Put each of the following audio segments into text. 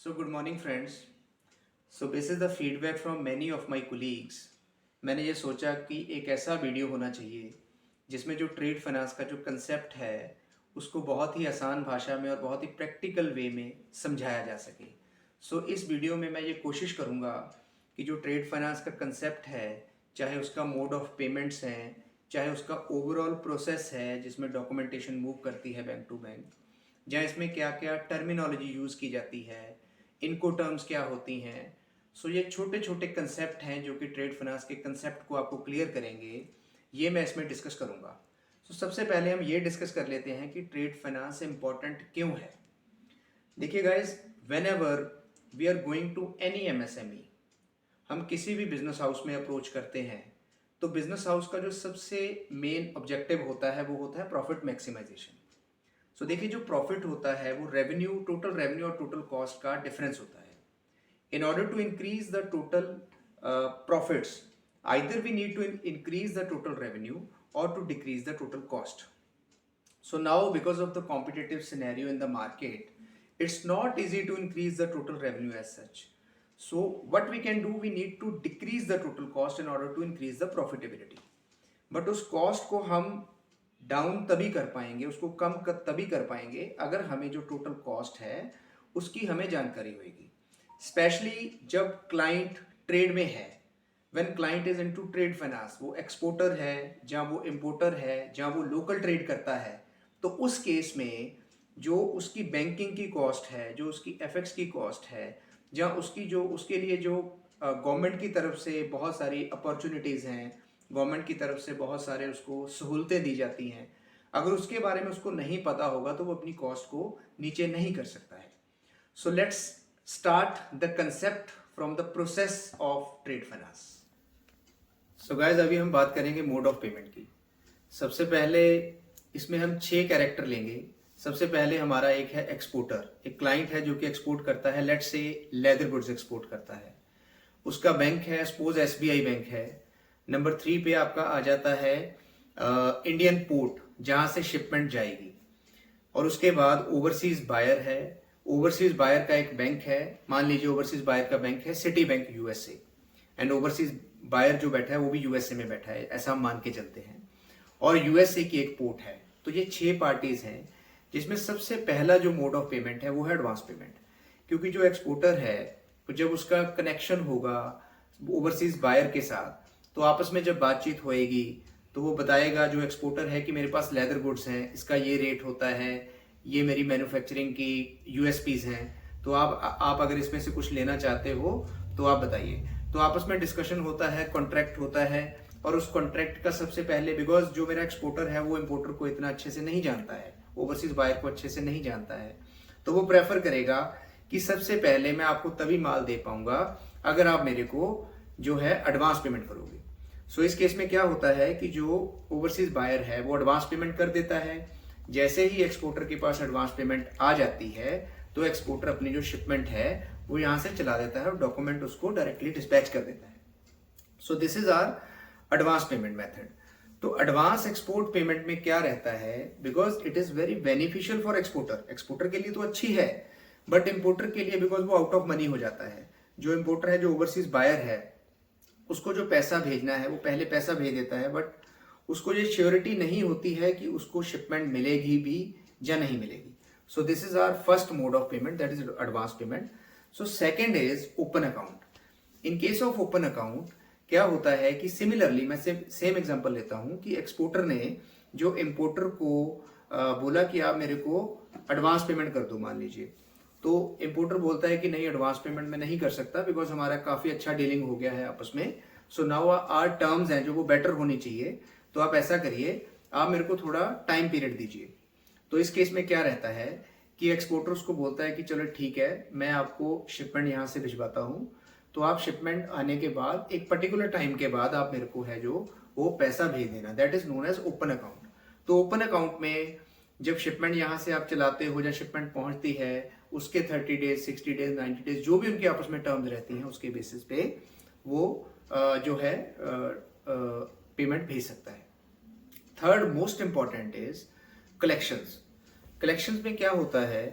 So good morning friends. So this is the feedback from many of my colleagues. मैंने ये सोचा कि एक ऐसा वीडियो होना चाहिए जिसमें जो ट्रेड फाइनेंस का जो कंसेप्ट है उसको बहुत ही आसान भाषा में और बहुत ही प्रैक्टिकल वे में समझाया जा सके। इस वीडियो में मैं ये कोशिश करूँगा कि जो ट्रेड फाइनेंस का कंसेप्ट है, चाहे उसका मोड ऑफ पेमेंट्स हैं, चाहे उसका ओवरऑल प्रोसेस है जिसमें डॉक्यूमेंटेशन मूव करती है बैंक टू बैंक, जहाँ इसमें क्या क्या टर्मिनोलॉजी यूज़ की जाती है, इनको टर्म्स क्या होती हैं। ये छोटे छोटे कंसेप्ट हैं जो कि ट्रेड फाइनेंस के कंसेप्ट को आपको क्लियर करेंगे। ये मैं इसमें डिस्कस करूँगा। सबसे पहले हम ये डिस्कस कर लेते हैं कि ट्रेड फाइनेंस इम्पॉर्टेंट क्यों है। देखिए guys, whenever we are going to any MSME, हम किसी भी बिजनेस हाउस में अप्रोच करते हैं तो बिजनेस हाउस का जो सबसे मेन ऑब्जेक्टिव होता है वो होता है प्रॉफिट मैक्सिमाइजेशन। देखिए, जो प्रॉफिट होता है वो रेवेन्यू, टोटल रेवेन्यू और टोटल कॉस्ट का डिफरेंस होता है। In order to increase the total profits, either we need to increase the total revenue or to decrease the total cost. So now, because of the competitive scenario in the market, it's not easy to increase the total revenue as such. So what we can do, we need to decrease the total cost in order to increase the profitability. But उस cost को हम down तभी कर पाएंगे, उसको कम तभी कर पाएंगे अगर हमें जो टोटल कॉस्ट है उसकी हमें जानकारी होगी। स्पेशली जब क्लाइंट ट्रेड में है, when client is into trade finance, वो एक्सपोर्टर है, जहाँ वो इम्पोर्टर है, जहाँ वो लोकल ट्रेड करता है, तो उस केस में जो उसकी बैंकिंग की कॉस्ट है, जो उसकी एफएक्स की कॉस्ट है, जहाँ उसकी जो उसके लिए जो गवर्नमेंट की तरफ से बहुत सारी अपॉर्चुनिटीज़ हैं, गवर्नमेंट की तरफ से बहुत सारे उसको सहूलतें दी जाती हैं, अगर उसके बारे में उसको नहीं पता होगा तो वो अपनी कॉस्ट को नीचे नहीं कर सकता है। So let's start the concept from the process of trade finance. Guys, अभी हम बात करेंगे मोड ऑफ पेमेंट की। सबसे पहले इसमें हम 6 कैरेक्टर लेंगे। सबसे पहले हमारा एक है एक्सपोर्टर, एक क्लाइंट है जो कि एक्सपोर्ट करता है, let's say leather goods export करता है। उसका बैंक है, सपोज एसबीआई बैंक है। नंबर 3 पे आपका आ जाता है इंडियन पोर्ट, जहां से शिपमेंट जाएगी। और उसके बाद ओवरसीज बायर है। ओवरसीज बायर का एक बैंक है, मान लीजिए ओवरसीज बायर का बैंक है Citibank USA, and overseas buyer जो बैठा है वो भी यूएसए में बैठा है, ऐसा हम मान के चलते हैं। और यूएसए की एक पोर्ट है। तो ये 6 पार्टीज हैं जिसमें सबसे पहला जो मोड ऑफ पेमेंट है वो है एडवांस पेमेंट। क्योंकि जो एक्सपोर्टर है, जब उसका कनेक्शन होगा ओवरसीज बायर के साथ, तो आपस में जब बातचीत होएगी तो वो बताएगा जो एक्सपोर्टर है कि मेरे पास लेदर गुड्स हैं, इसका ये रेट होता है, ये मेरी मैन्युफैक्चरिंग की यूएसपीज हैं, तो आप अगर इसमें से कुछ लेना चाहते हो तो आप बताइए। तो आपस में डिस्कशन होता है, कॉन्ट्रैक्ट होता है। और उस कॉन्ट्रैक्ट का सबसे पहले, बिकॉज जो मेरा एक्सपोर्टर है वो इम्पोर्टर को इतना अच्छे से नहीं जानता है, ओवरसीज बायर को अच्छे से नहीं जानता है, तो वो प्रेफर करेगा कि सबसे पहले मैं आपको तभी माल दे पाऊंगा अगर आप मेरे को जो है एडवांस पेमेंट करोगे। इस केस में क्या होता है कि जो ओवरसीज बायर है वो एडवांस पेमेंट कर देता है। जैसे ही एक्सपोर्टर के पास एडवांस पेमेंट आ जाती है तो एक्सपोर्टर अपनी जो शिपमेंट है वो यहां से चला देता है और डॉक्यूमेंट उसको डायरेक्टली डिस्पैच कर देता है। This is our advance payment method. तो एडवांस एक्सपोर्ट पेमेंट में क्या रहता है, because it is very beneficial for exporter. Exporter के लिए तो अच्छी है, बट इम्पोर्टर के लिए बिकॉज वो आउट ऑफ मनी हो जाता है। जो इम्पोर्टर है, जो ओवरसीज बायर है, उसको जो पैसा भेजना है वो पहले पैसा भेज देता है, बट उसको ये श्योरिटी नहीं होती है कि उसको शिपमेंट मिलेगी भी या नहीं मिलेगी। This is our first mode of payment, that is advance payment. Second is open account. In case of open account क्या होता है कि सिमिलरली, मैं सेम एग्जांपल लेता हूं कि एक्सपोर्टर ने जो इम्पोर्टर को बोला कि आप मेरे को एडवांस पेमेंट कर दो, मान लीजिए, तो इम्पोर्टर बोलता है कि नहीं, एडवांस पेमेंट में नहीं कर सकता बिकॉज हमारा काफी अच्छा डीलिंग हो गया है आपस में। नाउ आर टर्म्स हैं जो वो बेटर होनी चाहिए, तो आप ऐसा करिए, आप मेरे को थोड़ा टाइम पीरियड दीजिए। तो इस केस में क्या रहता है कि एक्सपोर्टर उसको बोलता है कि चलो ठीक है, मैं आपको शिपमेंट यहाँ से भिजवाता हूँ, तो आप शिपमेंट आने के बाद एक पर्टिकुलर टाइम के बाद आप मेरे को है जो वो पैसा भेज देना, that is known as open account. तो ओपन अकाउंट में जब शिपमेंट यहाँ से आप चलाते हो, जब शिपमेंट पहुंचती है, उसके 30 डेज, 60 डेज, 90 डेज जो भी उनके आपस में टर्म्स रहती हैं, उसके बेसिस पे वो जो है पेमेंट भेज सकता है। Third most important is collections. Collections में क्या होता है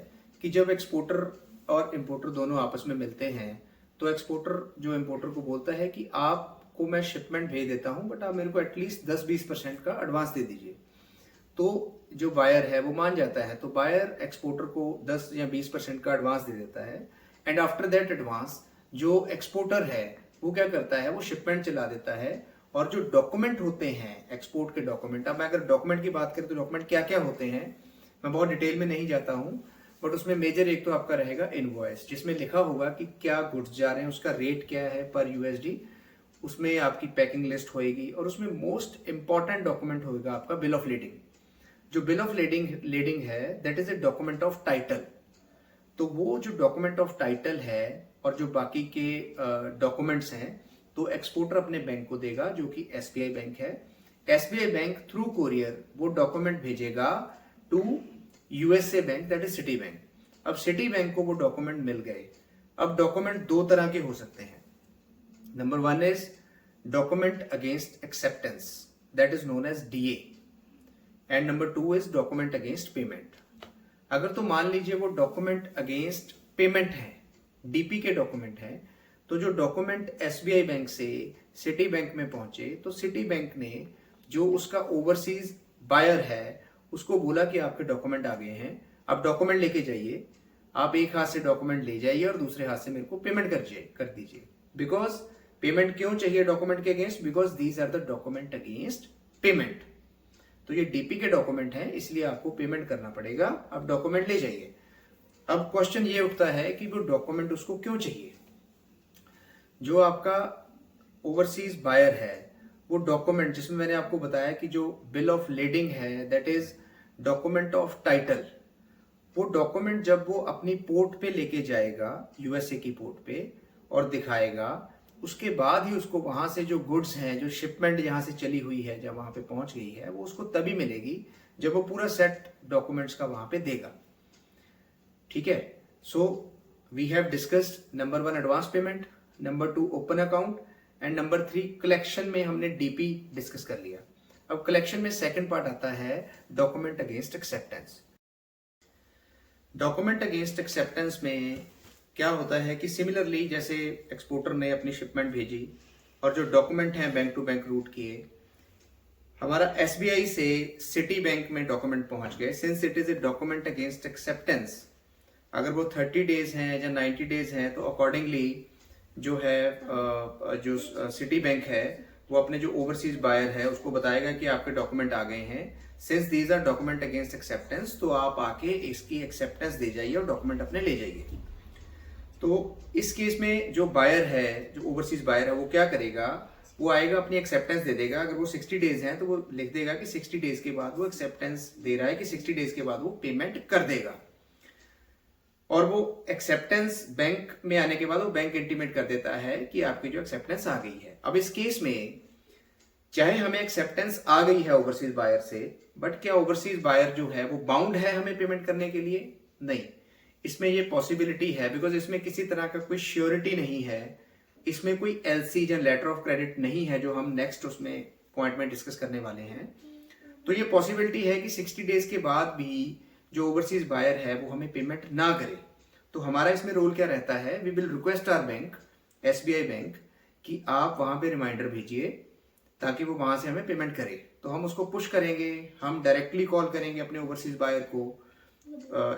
कि जब एक्सपोर्टर और इम्पोर्टर दोनों आपस में मिलते हैं तो एक्सपोर्टर जो इम्पोर्टर को बोलता है कि आपको मैं शिपमेंट भेज देता हूँ बट आप मेरे को एटलीस्ट 10-20% का एडवांस दे दीजिए। तो जो बायर है वो मान जाता है, तो बायर एक्सपोर्टर को 10 या 20% का एडवांस दे देता है एंड आफ्टर दैट एडवांस जो एक्सपोर्टर है वो क्या करता है, वो शिपमेंट चला देता है और जो डॉक्यूमेंट होते हैं एक्सपोर्ट के डॉक्यूमेंट, अब मैं अगर डॉक्यूमेंट की बात करें तो डॉक्यूमेंट क्या क्या होते हैं मैं बहुत डिटेल में नहीं जाता हूँ, बट उसमें मेजर एक तो आपका रहेगा इनवॉइस जिसमें लिखा होगा कि क्या गुड्स जा रहे हैं, उसका रेट क्या है पर यूएसडी, उसमें आपकी पैकिंग लिस्ट होएगी और उसमें मोस्ट इंपॉर्टेंट डॉक्यूमेंट होगा आपका बिल ऑफ लीडिंग। जो बिल ऑफ लीडिंग है that is a document of title. तो वो जो डॉक्यूमेंट ऑफ टाइटल है और जो बाकी के डॉक्यूमेंट्स हैं तो एक्सपोर्टर अपने बैंक को देगा जो कि एसबीआई बैंक है। एसबीआई बैंक थ्रू कोरियर वो डॉक्यूमेंट भेजेगा to USA bank that is Citibank. अब सिटी बैंक को वो डॉक्यूमेंट मिल गए। अब डॉक्यूमेंट दो तरह के हो सकते हैं। Number one is document against acceptance that is known as DA and number two is document against payment. अगर तो मान लीजिए वो डॉक्यूमेंट अगेंस्ट पेमेंट है, डीपी के डॉक्यूमेंट है, तो जो डॉक्यूमेंट एसबीआई बैंक से सिटी बैंक में पहुंचे तो सिटी बैंक ने जो उसका ओवरसीज बायर है उसको बोला कि आपके डॉक्यूमेंट आ गए हैं, आप डॉक्यूमेंट लेके जाइए, आप एक हाथ से डॉक्यूमेंट ले जाइए और दूसरे हाथ से मेरे को पेमेंट कर दीजिए। बिकॉज पेमेंट क्यों चाहिए डॉक्यूमेंट के against, because these are the document against payment. तो ये डीपी के डॉक्यूमेंट है इसलिए आपको पेमेंट करना पड़ेगा, आप डॉक्यूमेंट ले जाइए। अब क्वेश्चन ये उठता है कि वो डॉक्यूमेंट उसको क्यों चाहिए। जो आपका ओवरसीज बायर है वो डॉक्यूमेंट जिसमें मैंने आपको बताया कि जो बिल ऑफ लीडिंग है that is document of title, वो डॉक्यूमेंट जब वो अपनी पोर्ट पे लेके जाएगा यूएसए की पोर्ट पे और दिखाएगा, उसके बाद ही उसको वहां से जो गुड्स हैं, जो शिपमेंट जहां से चली हुई है जब वहां पे पहुंच गई है वो उसको तभी मिलेगी जब वो पूरा सेट डॉक्यूमेंट्स का वहां पे देगा। ठीक है, so we have discussed number one advance payment, number two open account and number three collection में हमने डीपी डिस्कस कर लिया। अब कलेक्शन में सेकंड पार्ट आता है document against acceptance. Document against acceptance में क्या होता है कि सिमिलरली जैसे एक्सपोर्टर ने अपनी शिपमेंट भेजी और जो डॉक्यूमेंट हैं बैंक टू बैंक रूट किए, हमारा एसबीआई से सिटी बैंक में डॉक्यूमेंट पहुंच गए। Since it is a document against acceptance, अगर वो 30 डेज हैं या 90 डेज हैं तो अकॉर्डिंगली जो है जो सिटी बैंक है वो अपने जो ओवरसीज बायर है उसको बताएगा कि आपके डॉक्यूमेंट आ गए हैं। Since these are document against acceptance तो आप आके इसकी एक्सेप्टेंस दे जाइए और डॉक्यूमेंट अपने ले जाइए। तो इस केस में जो बायर है, जो ओवरसीज बायर है, वो क्या करेगा, वो आएगा अपनी एक्सेप्टेंस दे देगा। अगर वो 60 डेज हैं तो वो लिख देगा कि 60 डेज के बाद वो एक्सेप्टेंस दे रहा है कि 60 डेज के बाद वो पेमेंट कर देगा। और वो एक्सेप्टेंस बैंक में आने के बाद वो बैंक इंटीमेट कर देता है कि आपकी जो एक्सेप्टेंस आ गई है। अब इस केस में चाहे हमें एक्सेप्टेंस आ गई है ओवरसीज बायर से, बट क्या ओवरसीज बायर जो है वो बाउंड है हमें पेमेंट करने के लिए? नहीं, इसमें ये पॉसिबिलिटी है बिकॉज इसमें किसी तरह का कोई श्योरिटी नहीं है, इसमें कोई एलसी या लेटर ऑफ क्रेडिट नहीं है जो हम नेक्स्ट उसमें पॉइंट में डिस्कस करने वाले हैं। तो ये पॉसिबिलिटी है कि 60 डेज के बाद भी जो ओवरसीज बायर है वो हमें पेमेंट ना करे। तो हमारा इसमें रोल क्या रहता है, we will request our bank SBI bank कि आप वहां पे रिमाइंडर भेजिए ताकि वो वहां से हमें पेमेंट करे। तो हम उसको पुश करेंगे, हम डायरेक्टली कॉल करेंगे अपने ओवरसीज बायर को।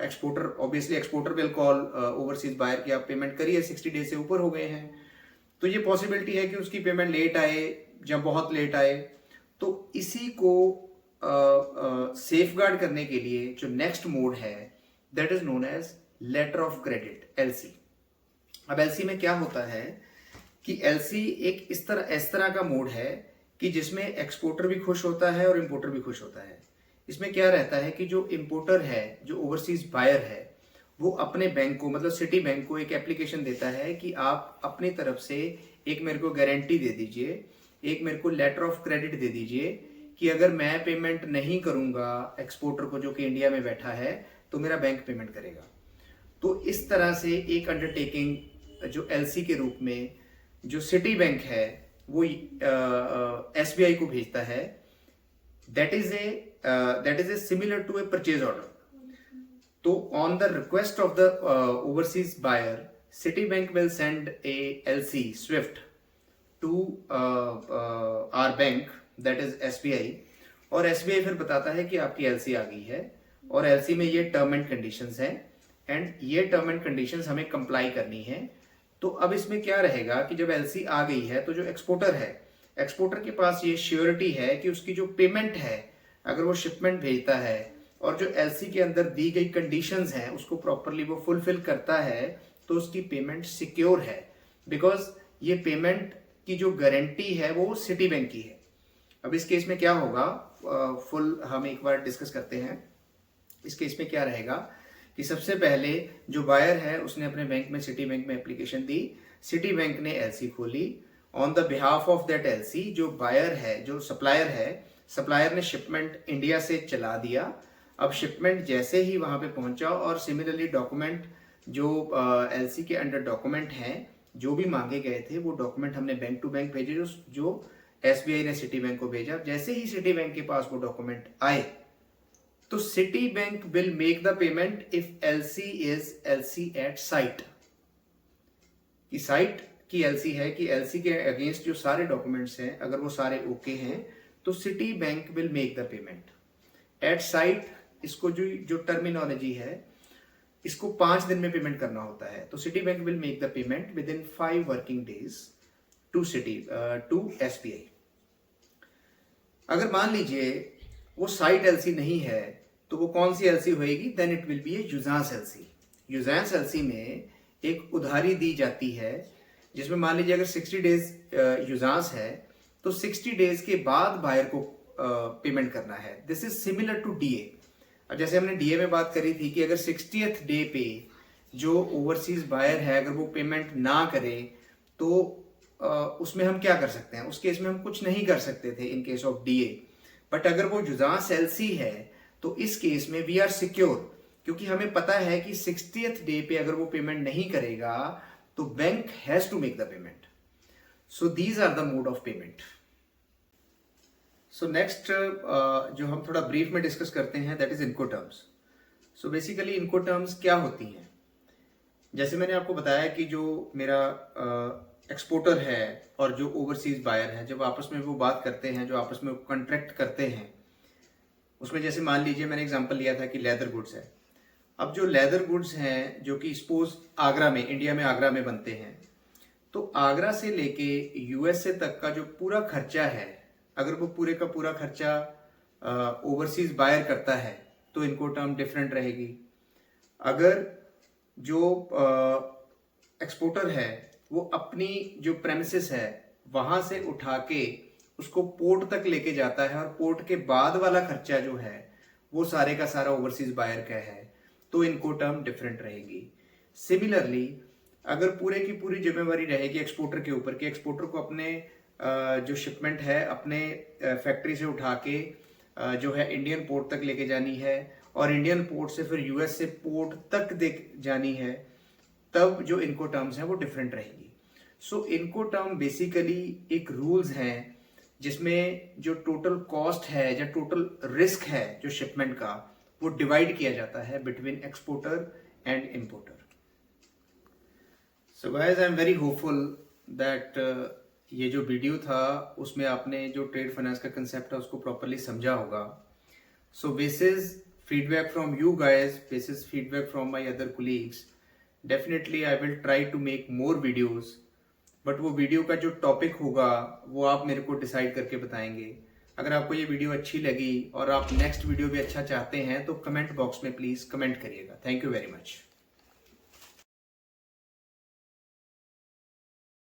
Exporter obviously exporter will call overseas buyer कि आप पेमेंट करिए, 60 डेज से ऊपर हो गए हैं। तो ये पॉसिबिलिटी है कि उसकी पेमेंट लेट आए या बहुत लेट आए। तो इसी को सेफगार्ड करने के लिए जो नेक्स्ट मोड है that is known as letter of credit, LC. अब एलसी में क्या होता है कि एलसी एक इस तरह का मोड है कि जिसमें एक्सपोर्टर भी खुश होता है और इंपोर्टर भी खुश होता है। इसमें क्या रहता है कि जो इंपोर्टर है, जो ओवरसीज बायर है, वो अपने बैंक को मतलब सिटी बैंक को एक एप्लीकेशन देता है कि आप अपनी तरफ से एक मेरे को गारंटी दे दीजिए, एक मेरे को लेटर ऑफ क्रेडिट दे दीजिए कि अगर मैं पेमेंट नहीं करूंगा एक्सपोर्टर को जो कि इंडिया में बैठा है तो मेरा बैंक पेमेंट करेगा। तो इस तरह से एक अंडरटेकिंग जो एलसी के रूप में जो सिटी बैंक है वो एसबीआई को भेजता है, that is a similar to a purchase order. तो तो on the request of the overseas buyer Citibank will send a LC SWIFT to our bank, that is SBI, और SBI फिर बताता है कि आपकी LC आ गई है और LC में ये टर्म एंड कंडीशंस हैं एंड ये टर्म एंड कंडीशंस हमें कंप्लाई करनी है। तो अब इसमें क्या रहेगा कि जब LC आ गई है तो जो एक्सपोर्टर है, एक्सपोर्टर के पास ये श्योरिटी है कि उसकी जो पेमेंट है, अगर वो शिपमेंट भेजता है और जो LC के अंदर दी गई कंडीशंस हैं उसको प्रॉपरली वो फुलफिल करता है तो उसकी पेमेंट सिक्योर है, बिकॉज ये पेमेंट की जो गारंटी है वो सिटी बैंक की है। अब इस केस में क्या होगा, फुल हम एक बार डिस्कस करते हैं। इस केस में क्या रहेगा कि सबसे पहले जो बायर है उसने अपने बैंक में, सिटी बैंक में एप्लीकेशन दी, सिटी बैंक ने LC खोली, on the behalf of that LC जो बायर है, जो सप्लायर है, सप्लायर ने शिपमेंट इंडिया से चला दिया। अब शिपमेंट जैसे ही वहां पे पहुंचा और सिमिलरली डॉक्यूमेंट जो LC के अंडर डॉक्यूमेंट हैं जो भी मांगे गए थे वो डॉक्यूमेंट हमने बैंक टू बैंक भेजे, जो SBI ने सिटी बैंक को भेजा। जैसे ही सिटी बैंक के पास वो डॉक्यूमेंट आए तो Citibank will make the payment if LC is LC at sight. कि साइट की LC है कि LC के अगेंस्ट जो सारे डॉक्यूमेंट्स हैं अगर वो सारे ओके हैं तो Citibank will make the payment at sight. इसको जो टर्मिनोलॉजी है इसको 5 दिन में पेमेंट करना होता है। तो Citibank will make the payment within 5 working days to SBI। अगर मान लीजिए वो साइट LC नहीं है तो वो कौन सी LC होएगी, then it will be a usance LC। Usance LC में एक उधारी दी जाती है जिसमें मान लीजिए अगर 60 डेज यूजांस है तो 60 डेज के बाद बायर को पेमेंट करना है। This is similar to DA। अब जैसे हमने DA में बात करी थी कि अगर 60th डे पे जो ओवरसीज बायर है अगर वो पेमेंट ना करे तो उसमें हम क्या कर सकते हैं, उस केस में हम कुछ नहीं कर सकते थे इन केस ऑफ DA। बट अगर वो जुजांस LC है तो इस केस में वी आर सिक्योर, क्योंकि हमें पता है कि 60th डे पे अगर वो पेमेंट नहीं करेगा तो bank has to make the payment. So these are the mode of payment. So next जो हम थोड़ा ब्रीफ में डिस्कस करते हैं that is Incoterms. So basically Incoterms क्या होती हैं, जैसे मैंने आपको बताया कि जो मेरा एक्सपोर्टर है और जो ओवरसीज बायर है जब आपस में वो बात करते हैं, जो आपस में कॉन्ट्रैक्ट करते हैं, उसमें जैसे मान लीजिए मैंने एग्जांपल लिया था कि लेदर गुड्स है। अब जो लेदर गुड्स हैं जो कि सपोज आगरा में, इंडिया में आगरा में बनते हैं, तो आगरा से लेके USA तक का जो पूरा खर्चा है अगर वो पूरे का पूरा खर्चा ओवरसीज बायर करता है तो इनको टर्म डिफरेंट रहेगी। अगर जो एक्सपोर्टर है वो अपनी जो प्रेमिसेस है वहां से उठा के उसको पोर्ट तक लेके जाता है और पोर्ट के बाद वाला खर्चा जो है वो सारे का सारा ओवरसीज बायर का है तो इनको टर्म डिफरेंट रहेगी। सिमिलरली अगर पूरे की पूरी जिम्मेवारी रहेगी एक्सपोर्टर के ऊपर कि एक्सपोर्टर को अपने जो शिपमेंट है अपने फैक्ट्री से उठा के जो है इंडियन पोर्ट तक लेके जानी है और इंडियन पोर्ट से फिर US से पोर्ट तक जानी है, तब जो इनको टर्म्स हैं वो डिफरेंट रहेगी। सो इनको टर्म बेसिकली एक रूल्स हैं जिसमें जो टोटल कॉस्ट है या टोटल रिस्क है जो शिपमेंट का वो डिवाइड किया जाता है between exporter and importer. So guys I am very hopeful that ये जो वीडियो था उसमें आपने जो ट्रेड फाइनेंस का कंसेप्ट है उसको प्रॉपरली समझा होगा। So basis feedback from you guys, basis feedback from my other colleagues, definitely I will try to make more videos. But वो वीडियो का जो टॉपिक होगा वो आप मेरे को डिसाइड करके बताएंगे। अगर आपको ये वीडियो अच्छी लगी और आप नेक्स्ट वीडियो भी अच्छा चाहते हैं तो कमेंट बॉक्स में प्लीज़ कमेंट करिएगा। Thank you very much.